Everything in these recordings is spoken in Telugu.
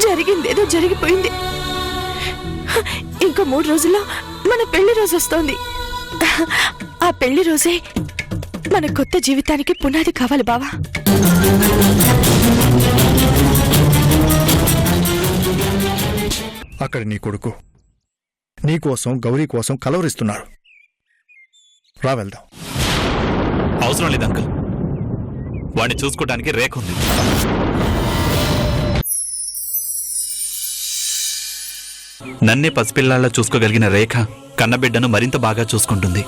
జరిగిందేదో జరిగిపోయింది. ఇంకో 3 రోజుల్లో మన పెళ్లి రోజు వస్తోంది. ఆ పెళ్లి రోజే మన కొత్త జీవితానికి పునాది కావాలి బావా. అక్కడ నీ కొడుకు నీకోసం గౌరీ కోసం కలవరిస్తున్నారు. రా వెళ్దాం. అవసరం లేదు అంకుల్, వాడిని చూసుకోవడానికి రేఖ ఉంది. నన్నే పసిపిల్లాళ్ళ చూసుకోగలిగిన రేఖ కన్నబిడ్డను మరింత బాగా చూసుకుంటుంది.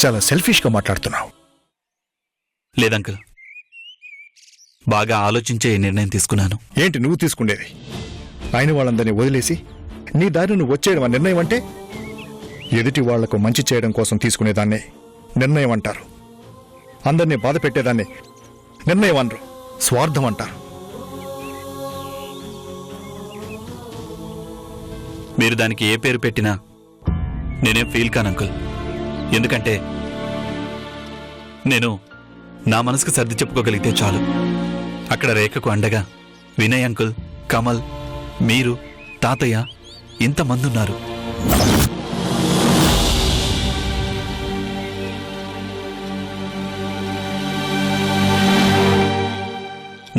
చాలా సెల్ఫిష్గా మాట్లాడుతున్నావు. లేదంకుల్, బాగా ఆలోచించే ఈ నిర్ణయం తీసుకున్నాను. ఏంటి నువ్వు తీసుకుండేది? ఆయన వాళ్ళందరినీ వదిలేసి నీ దారి నువ్వు వచ్చేయడం నిర్ణయం అంటే? ఎదుటి వాళ్లకు మంచి చేయడం కోసం తీసుకునేదాన్నే నిర్ణయం అంటారు. అందరినీ బాధ పెట్టేదాన్ని నిర్ణయం అనరు, స్వార్థం అంటారు. మీరు దానికి ఏ పేరు పెట్టినా నేనేం ఫీల్ కాను అంకుల్. ఎందుకంటే నేను నా మనసుకు సర్ది చెప్పుకోగలిగితే చాలు. అక్కడ రేఖకు అండగా వినయ్ అంకుల్, కమల్, మీరు, తాతయ్య ఇంతమంది ఉన్నారు.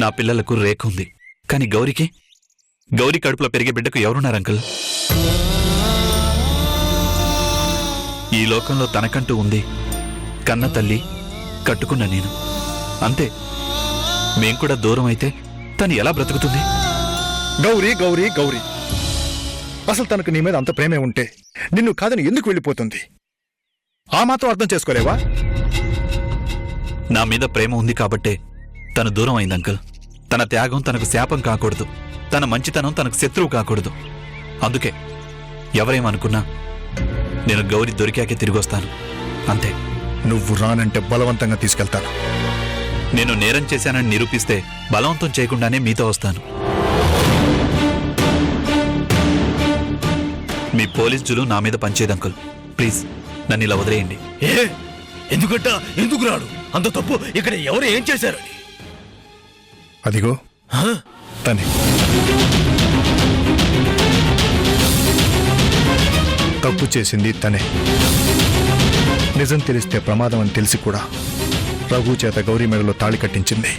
నా పిల్లలకు రేఖ ఉంది, కానీ గౌరీ కడుపులో పెరిగే బిడ్డకు ఎవరున్నారు అంకుల్? ఈ లోకంలో తనకంటూ ఉంది కన్న తల్లి, కట్టుకున్న నేను. అంతే. మేం కూడా దూరం అయితే తను ఎలా బ్రతుకుతుంది? గౌరీ గౌరీ గౌరీ అసలు తనకు నీ మీద అంత ప్రేమే ఉంటే నిన్ను కాదని ఎందుకు వెళ్ళిపోతుంది? ఆ మాత్రం అర్థం చేసుకోలేవా? నా మీద ప్రేమ ఉంది కాబట్టే తను దూరం అయింది అంకుల్. తన త్యాగం తనకు శాపం కాకూడదు, తన మంచితనం తనకు శత్రువు కాకూడదు. అందుకే ఎవరేమనుకున్నా నేను గౌరీ దొరికాకే తిరిగొస్తాను. అంతే. నువ్వు రానంటే బలవంతంగా తీసుకెళ్తాను. నేను నేరం చేశానని నిరూపిస్తే బలవంతం చేయకుండానే మీతో వస్తాను. మీ పోలీసులు నా మీద పంచేది అంకుల్. ప్లీజ్ నన్ను ఇలా వదిలేయండి. ఎందుకు రాడు? అంత తప్పు ఇక్కడ ఎవరు ఏం చేశారని? అదిగో తనే. తప్పు చేసింది తనే. నిజం తెలిస్తే ప్రమాదం అని తెలిసి కూడా రఘు చేత గౌరీ మెడలో తాళి కట్టించింది.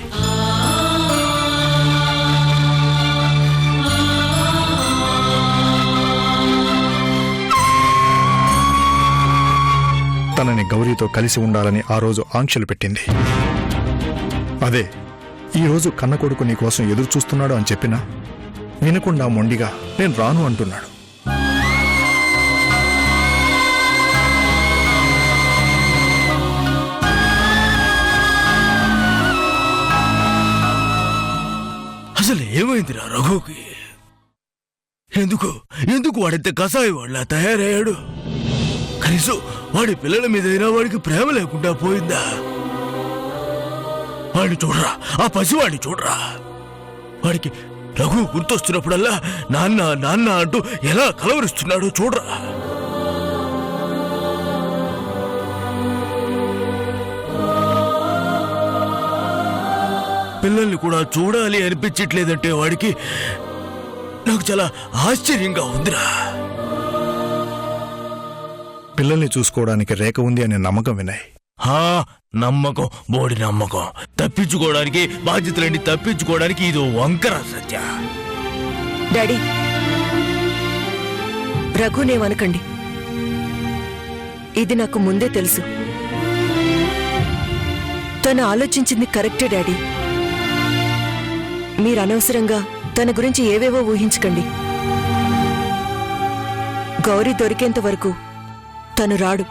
తనని గౌరీతో కలిసి ఉండాలని ఆ రోజు ఆంక్షలు పెట్టింది. అదే ఈరోజు కన్న కొడుకు నీకోసం ఎదురు చూస్తున్నాడు అని చెప్పినా వినకుండా మొండిగా నేను రాను అంటున్నాడు. అసలు ఏమైందిరా రఘుకి? ఎందుకు వాడింత కసాయి వాళ్ళ తయారయ్యాడు? కనీసం వాడి పిల్లల మీదైనా వాడికి ప్రేమ లేకుండా పోయిందా? వాడిని చూడరా, ఆ పసివాడిని చూడరా. వాడికి రఘు గుర్తొస్తున్నప్పుడల్లా నాన్న నాన్న అంటూ ఎలా కలవరిస్తున్నాడో చూడరా. పిల్లల్ని కూడా చూడాలి అనిపించట్లేదంటే వాడికి నాకు చాలా ఆశ్చర్యంగా ఉందిరా. పిల్లల్ని చూసుకోవడానికి రేఖ ఉంది అనే నమ్మకం వినయ్. నమ్మకం, బోడి నమ్మకం. తప్పించుకోవడానికి, బాధ్యతలన్నీ తప్పించుకోవడానికి ఇదో వంకర సత్య. డాడీ, రఘునేమనకండి. ఇది నాకు ముందే తెలుసు. తను ఆలోచించింది కరెక్టే డాడీ. మీరు అనవసరంగా తన గురించి ఏవేవో ఊహించకండి. గౌరీ దొరికేంత వరకు తను రాడు.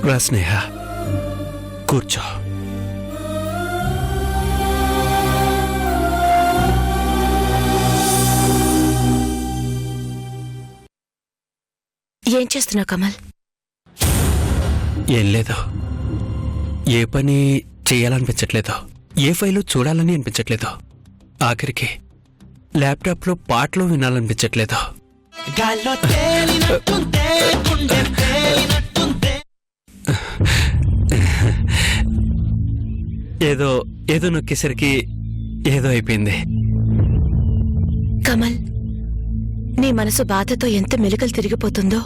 రా స్నేహ, కూర్చో. ఏం చేస్తున్నావు కమల్? ఏం లేదు, ఏ పని చేయాలనిపించట్లేదు, ఏ ఫైలు చూడాలని అనిపించట్లేదు, ఆఖరికి ల్యాప్టాప్లో పాటలు వినాలనిపించట్లేదు. ఏదో ఏదో నొక్కేసరికి ఏదో అయిపోయింది. కమల్, నీ మనసు బాధతో ఎంత మెలికలు తిరిగిపోతుందో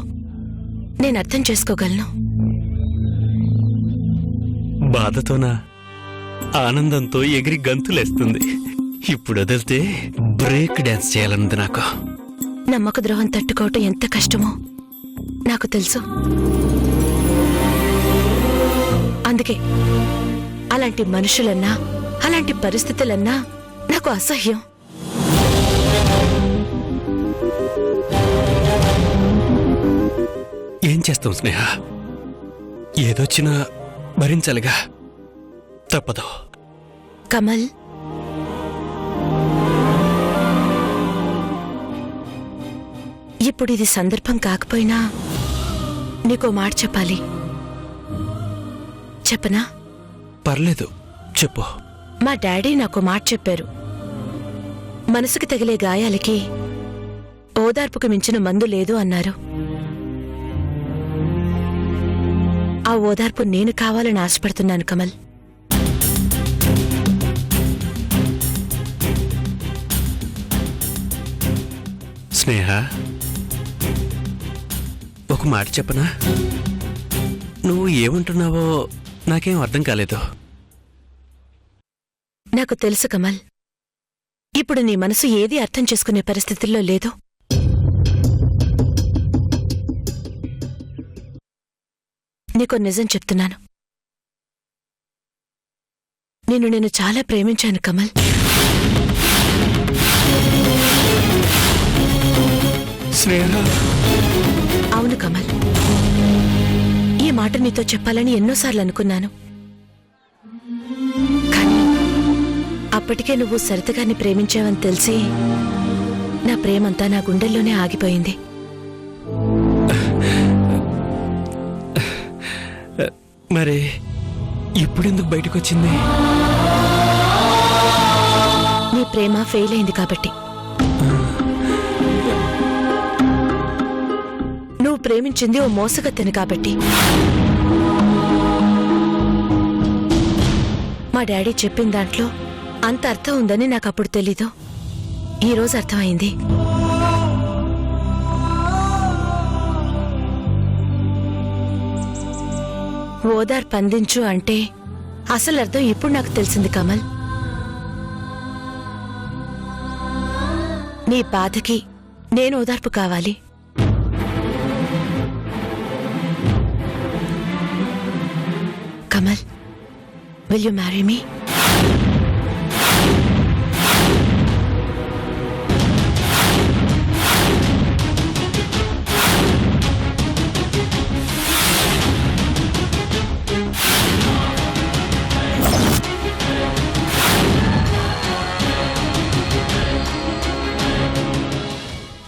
నేను అర్థం చేసుకోగలను. బాధతోనా? ఆనందంతో ఎగిరి గంతులేస్తుంది. ఇప్పుడు వదిలితే బ్రేక్ డాన్స్ చేయాలన్నది నాకు. నమ్మక ద్రోహం తట్టుకోవటం ఎంత కష్టమో నాకు తెలుసు. అందుకే అలాంటి మనుషులన్నా అలాంటి పరిస్థితులన్నా నాకు అసహ్యం. ఏం చేస్తాం స్నేహ, ఏదొచ్చినా భరించాలిగా, తప్పదు. కమల్, ఇప్పుడు ఇది సందర్భం కాకపోయినా నీకో మాట చెప్పాలి. చెప్పనా? పర్లేదు, చెప్పు. మా డాడీ నాకు మాట చెప్పారు. మనసుకి తగిలే గాయాలకి ఓదార్పుకు మించిన మందు లేదు అన్నారు. ఆ ఓదార్పు నేను కావాలని ఆశపడుతున్నాను కమల్. స్నేహ, ఒక మాట చెప్పనా? నువ్వు ఏమంటున్నావో నాకేం అర్థం కాలేదు. నాకు తెలుసు కమల్, ఇప్పుడు నీ మనసు ఏది అర్థం చేసుకునే పరిస్థితుల్లో లేదు. నీకో నిజం చెప్తున్నాను. నేను చాలా ప్రేమించాను కమల్. స్నేహ, అవును కమల్, ఈ మాట నీతో చెప్పాలని ఎన్నోసార్లు అనుకున్నాను. కానీ అప్పటికే నువ్వు సరితగాన్ని ప్రేమించావని తెలిసి నా ప్రేమంతా నా గుండెల్లోనే ఆగిపోయింది. మరి ఇప్పుడెందుకు బయటకు వచ్చింది? నీ ప్రేమ ఫెయిల్ అయింది కాబట్టి. నువ్వు ప్రేమించింది ఓ మోసగత్తెను కాబట్టి. మా డాడీ చెప్పిన దాంట్లో అంత అర్థం ఉందని నాకు అప్పుడు తెలీదు. ఈరోజు అర్థమైంది. ఓదార్పు అందించు అంటే అసలు అర్థం ఇప్పుడు నాకు తెలిసింది కమల్. నీ బాధకి నేను ఓదార్పు కావాలి. Kamal, will you marry me?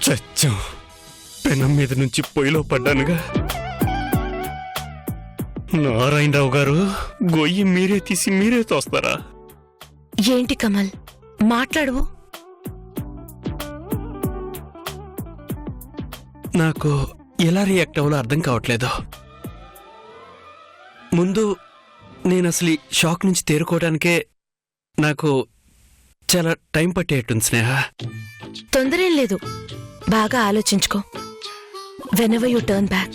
చచ్చం, పెనం మీద నుంచి పొయ్యిలో పడ్డానుగా. నారాయణరావు గారు, గొయ్యి మీరే తీసి మీరే తోస్తారా? ఏంటి కమల్, మాట్లాడవు? నాకు ఎలా రియాక్ట్ అవ్వాలో అర్థం కావట్లేదు. ముందు నేను అసలు ఈ షాక్ నుంచి తేరుకోవడానికే నాకు చాలా టైం పట్టేట్టుంది స్నేహ. తొందరేం లేదు, బాగా ఆలోచించుకో. whenever you turn back,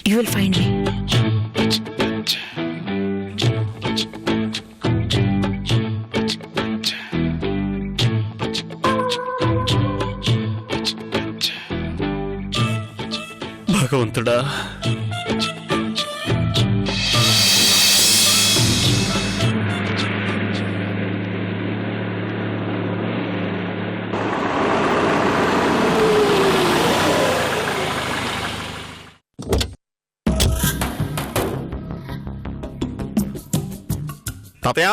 you will find me. భగవంతుడా, తాతయ్య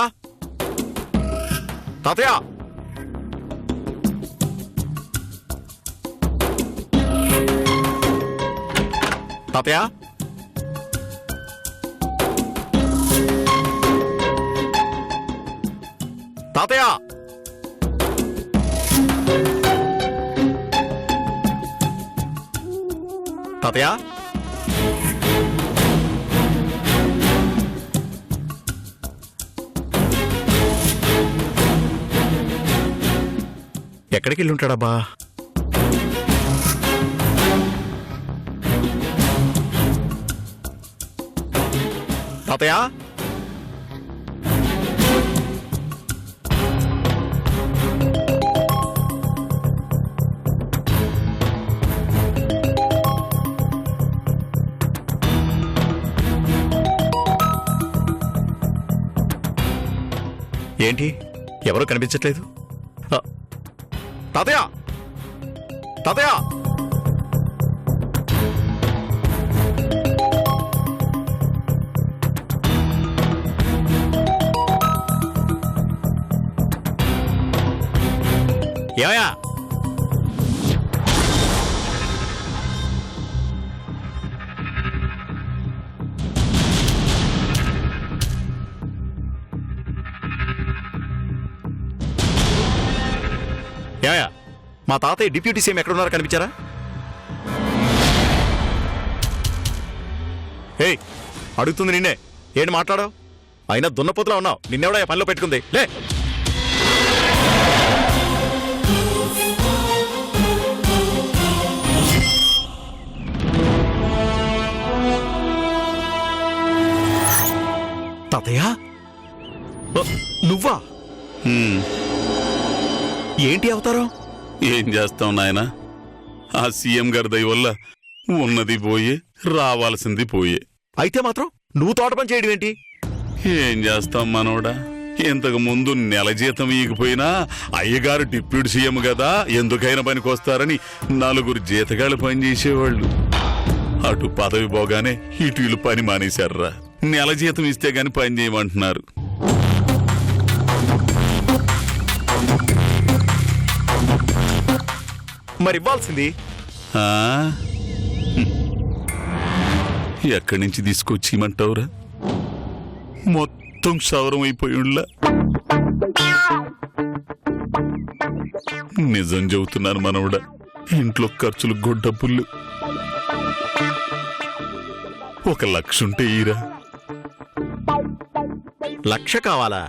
తాతయ్య తాతయ్య తాతయ్య తాతయ్య ఎక్కడికి వెళ్ళి ఉంటాడబ్బా? తాతయ్య ఏంటి ఎవరూ కనిపించట్లేదు? తాతయ్య తాతయ్య ఏమయ్యా? ఏమయ్యా, మా తాతయ్య డిప్యూటీ సీఎం ఎక్కడున్నారో కనిపించారా? ఏయ్, అడుగుతుంది నిన్నే, ఏంటి మాట్లాడావు? అయినా దున్నపోతులా ఉన్నావు, నిన్నెవడా పనిలో పెట్టుకుంది? లే. తాతయ్య నువ్వా? ఏంటి అవతారం? ఏం చేస్తాం నాయనా, ఆ సీఎం గారి దయ వల్ల ఉన్నది పోయే, రావాల్సింది పోయే. అయితే మాత్రం నువ్వు తోట పని చేయడం ఏంటి? ఏం చేస్తాం మనోడా, ఇంతకు ముందు నెల జీతం ఇగిపోయినా అయ్యగారు డిప్యూటీ సీఎం కదా, ఎందుకైనా పనికొస్తారని 4 జీతగాళ్ళు పనిచేసేవాళ్ళు. అటు పదవి పోగానే ఇటు వీళ్ళు పని మానేశారురా. నెల జీతం ఇస్తే గాని పని చేయమంటున్నారు. మరి ఇవ్వాల్సింది? ఆ? ఎక్కడి నుంచి తీసుకొచ్చి ఇమ్మంటావురా? మొత్తం క్షవరం అయిపోయిలా. నిజం చెబుతున్నాను మనవడా, ఇంట్లో ఖర్చులు గొడ్డబ్బుళ్ళు 1,00,000 ఉంటే ఈరా. 1,00,000 కావాలా?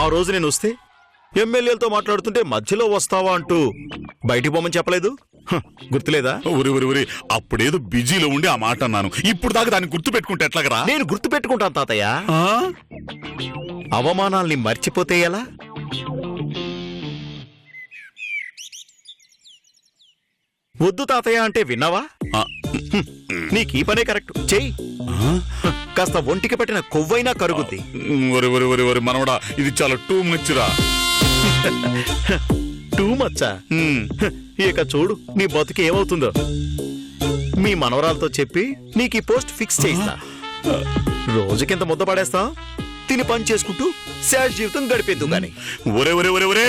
ఆ రోజు నేను వస్తే ఎమ్మెల్యేలతో మాట్లాడుతుంటే మధ్యలో వస్తావా అంటూ బయటికి పోమని చెప్పలేదు? గుర్తులేదా? ఊరి అప్పుడేదో బిజీలో ఉండి ఆ మాట అన్నాను. ఇప్పుడు దాకా దాన్ని గుర్తు పెట్టుకుంటే ఎట్లాగరా? నేను గుర్తు పెట్టుకుంటాను తాతయ్య. ఆ? అవమానాల్ని మర్చిపోతే ఎలా? వద్దు తాతయ్య అంటే విన్నావా? ఆ. నీకీ పనే కరెక్ట్. చెయ్యి. కాస్త ఒంటికి పట్టిన కొవ్వైనా కరుగుద్ది. ఒరి మనవడా, ఇది చాలా టూ మచ్చురా. టూ మచ్చా? ఇక చూడు నీ బతుకు ఏమవుతుందో. మీ మనవరాలతో చెప్పి నీకు ఈ పోస్ట్ ఫిక్స్ చేయిస్తా. రోజుకింత ముద్ద పడేస్తాం, తిని పని చేసుకుంటూ శాశ్వత జీవితం గడిపేద్దు గాని. ఒరే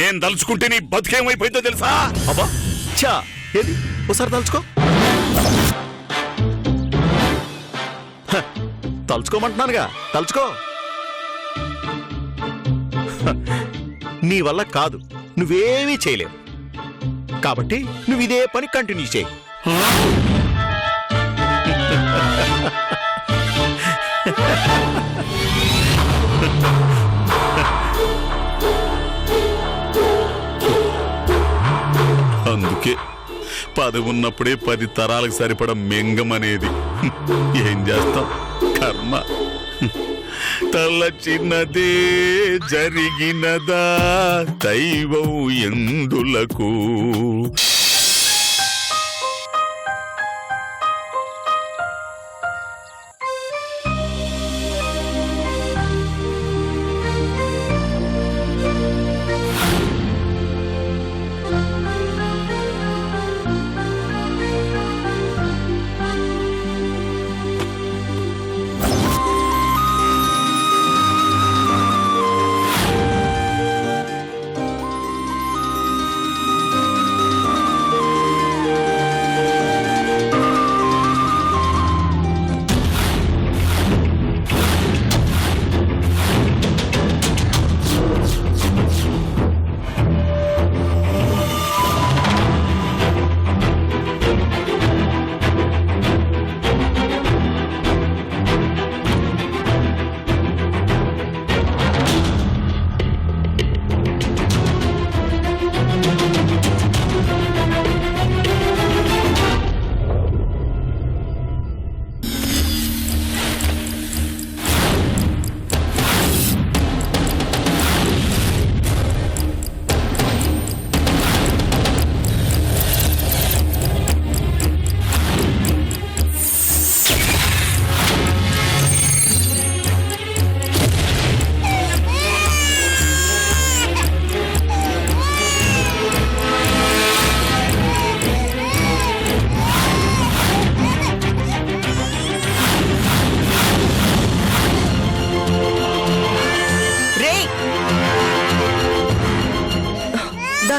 నేను దలుచుకుంటే నీ బతుకేమైపోయిందో తెలుసా? అబ్బా చా, ఏది ఒకసారి తలుచుకో. తలుచుకోమంటున్నానుగా, తలుచుకో. నీ వల్ల కాదు, నువ్వేమీ చేయలేవు. కాబట్టి నువ్వు ఇదే పని కంటిన్యూ చేయి. అందుకే పదవి ఉన్నప్పుడే 10 తరాలకు సరిపడ మెంగం అనేది. ఏం చేస్తాం, కర్మ. తలచినదే జరిగినదా దైవం ఎందులకు.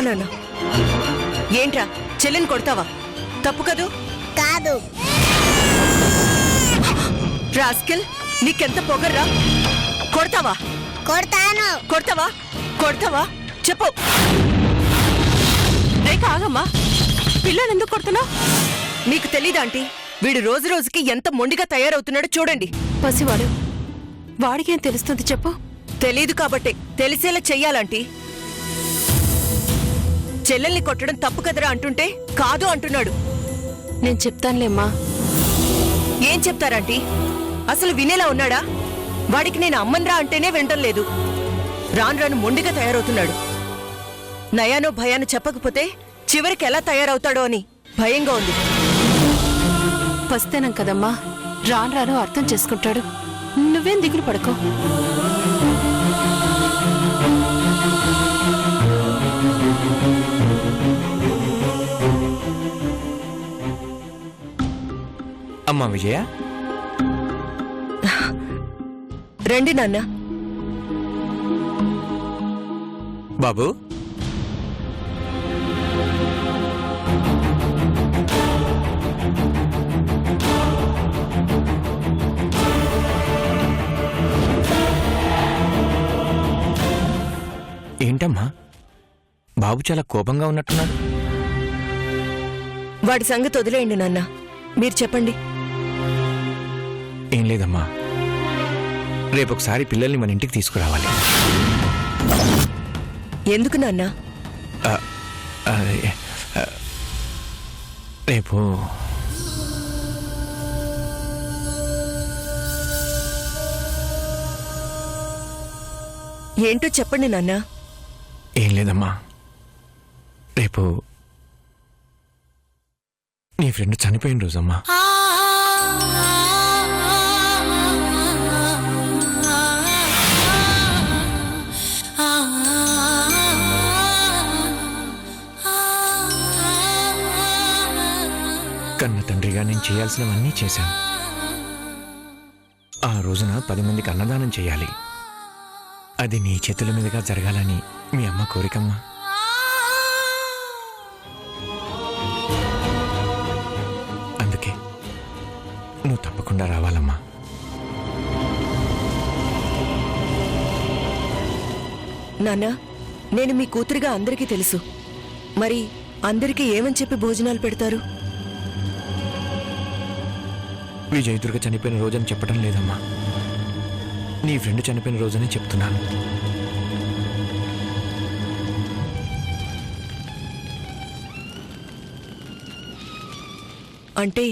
నాన్న. ఏంట్రా చెల్లిని కొడతావా? తప్పు కదూ? కాదు. రాస్కిల్, నీకెంత పొగర్రా? కొడతావా? కొడతాను. కొడతావా? కొడతావా? చెప్పు. రేఖ ఆగమ్మా, పిల్లలు ఎందుకు కొడుతున్నావు? మీకు తెలీదా ఆంటీ, వీడు రోజు రోజుకి ఎంత మొండిగా తయారవుతున్నాడో చూడండి. పసివాడు, వాడికేం తెలుస్తుంది చెప్పు. తెలీదు కాబట్టి తెలిసేలా చెయ్యాలంటీ. చెల్లెల్ని కొట్టడం తప్పు కదరా అంటుంటే కాదు అంటున్నాడు. నేను చెప్తానులేమ్మా. ఏం చెప్తారంటీ? అసలు వినేలా ఉన్నాడా? వాడికి నేను అమ్మన్రా అంటేనే వినటం లేదు. రాను రాను మొండిగా తయారవుతున్నాడు. నయానో భయాను చెప్పకపోతే చివరికి ఎలా తయారవుతాడో అని భయంగా ఉంది. పస్తేనం కదమ్మా, రాను రాను అర్థం చేసుకుంటాడు. నువ్వేం దిగులు పడకో. అమ్మా విజయ, రండి నాన్న. బాబు ఏంటమ్మా, బాబు చాలా కోపంగా ఉన్నట్టున్నాడు. వాడి సంగతి వదిలేయండి నాన్న, మీరు చెప్పండి. ఏం లేదమ్మా, రేపొకసారి పిల్లల్ని మన ఇంటికి తీసుకురావాలి. ఎందుకు నాన్న? అదే, రేపు ఏంటో చెప్పండి నాన్న. ఏం లేదమ్మా, రేపు నీ ఫ్రెండ్ చనిపోయిన రోజమ్మా. కన్న తండ్రిగా నేను చేయాల్సినవన్నీ చేశాను. ఆ రోజున 10 మందికి అన్నదానం చేయాలి. అది నీ చేతుల మీదుగా జరగాలని మీ అమ్మ కోరికమ్మా. అందుకే నువ్వు తప్పకుండా రావాలమ్మా. నాన్న, నేను మీ కూతురిగా అందరికీ తెలుసు. మరి అందరికీ ఏమని చెప్పి భోజనాలు పెడతారు? విజయదుర్గ చనిపోయిన రోజని చెప్పడం లేదమ్మా, నీ ఫ్రెండ్ చనిపోయిన రోజనే చెప్తున్నాను. అంటే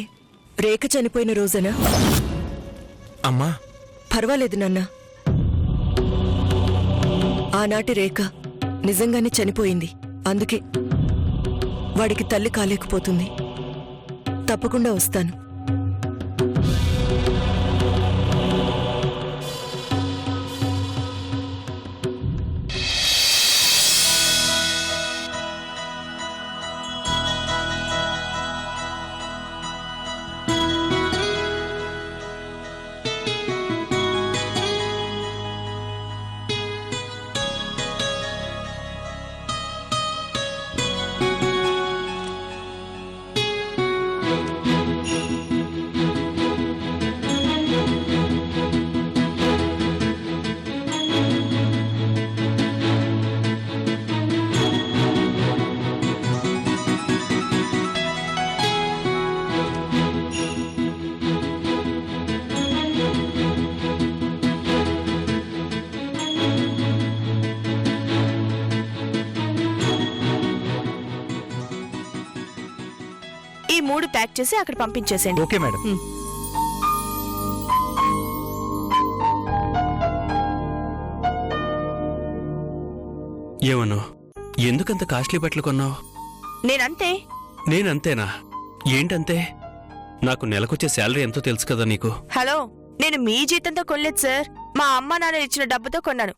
రేఖ చనిపోయిన రోజనా? అమ్మా, పర్వాలేదు నాన్న. ఆనాటి రేఖ నిజంగానే చనిపోయింది. అందుకే వాడికి తల్లి కాలేకపోతుంది. తప్పకుండా వస్తాను. ఈ 3 ప్యాక్ చేసి అక్కడ పంపించేసేయండి. Okay madam. ఏమన్నావు? ఎందుకంత కాస్ట్లీ బట్టలు కొన్నావు? నేనంతే. నేనంతేనా? ఏంటంతే? నాకు నెలకొచ్చే శాలరీ ఎంతో తెలుసు కదా నీకు. హలో, నేను మీ జీతంతో కొనలేదు సార్, మా అమ్మ నాన్న ఇచ్చిన డబ్బుతో కొన్నాను.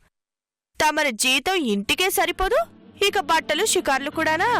తమరి జీతం ఇంటికే సరిపోదు, ఇక బట్టలు షికార్లు కూడానా?